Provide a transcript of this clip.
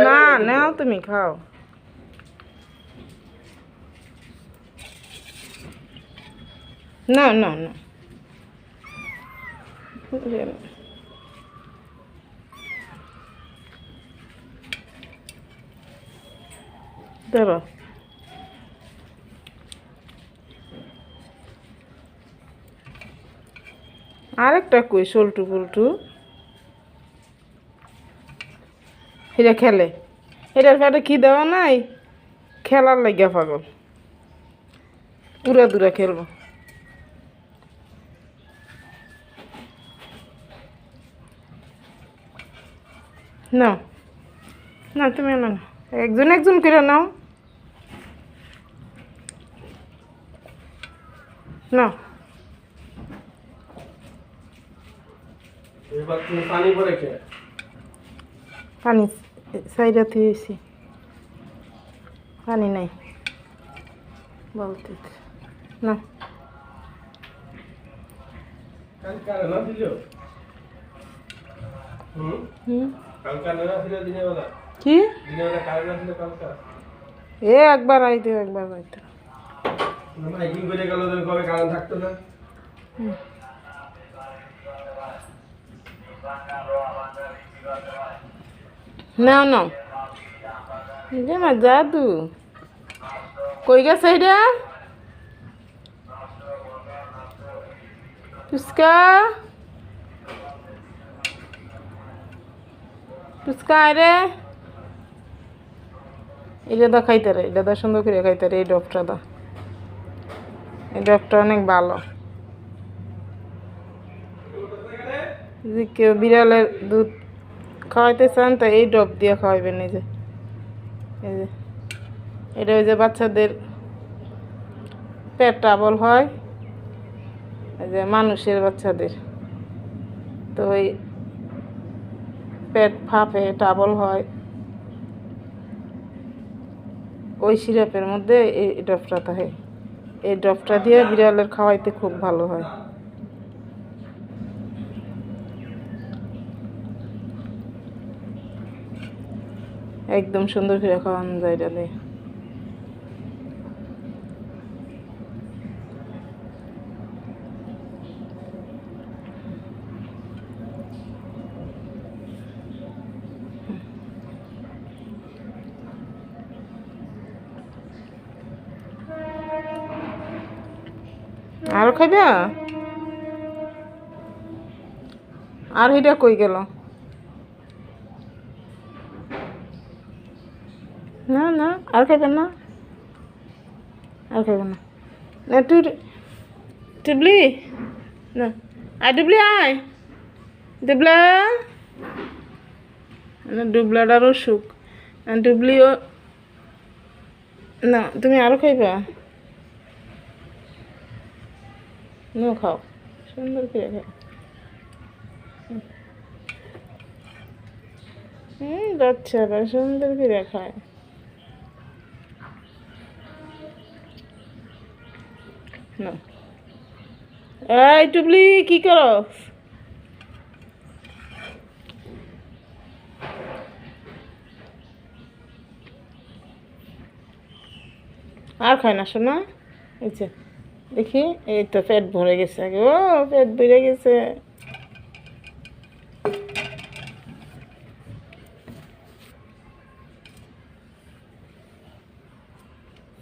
না নাও তুমি খাও। না না না ধরো। আরেকটা কই সল্টু পল্টু এটা খেলে, এটার পেটে কি দেওয়া নাই, খেলার লাগিয়া পাগল, উড়া দুরা খেলবো। নাও না তুমি না, একজন একজন করে নাও। নাও পানি সাইডা থুয়েছি, পানি নাই বলতে না। কি এ একবার আইতে একবার আইতে নাও নাও, যে মা জাদু কই গেছে এটা পুচকা, পুচকা রে এটা দা খাইতে রে, এটা দা সুন্দর করে খাইতে রে, এই ডবটা দা, এই ডবটা অনেক ভালো। যদি কেউ বিড়ালের দুধ খাওয়াইতে চান তা এই ডব দিয়ে খাওয়াইবেন। এই যে এটা ওই যে বাচ্চাদের পেট ট্রাবল হয়, এই যে মানুষের বাচ্চাদের তো ওই পেট ফাঁপে ট্রাবল হয়, ওই সিরাপের মধ্যে এই ডবটা থাকে, এই ডবটা দিয়ে বিড়ালের খাওয়াইতে খুব ভালো হয়। একদম সুন্দর করে খাওয়ানো যায় এটা দিয়ে। আরো খাইবা? আর এটা কই গেল? না না আর খাইবেন না, আর খাইবেন না। না টুবলি না, আয় ডুবলি আয়, ডুবলা না, ডুবলাটার অসুখ, ডুবলিও না, তুমি আরো খাইবা? নো খাও, সুন্দর করে খাও। বাচ্চারা সুন্দর করে খায়। না এই টুবলি কি করো? আর খায় না শোনা, এই যে দেখি এই তো পেট ভরে গেছে, ও পেট ভরে গেছে।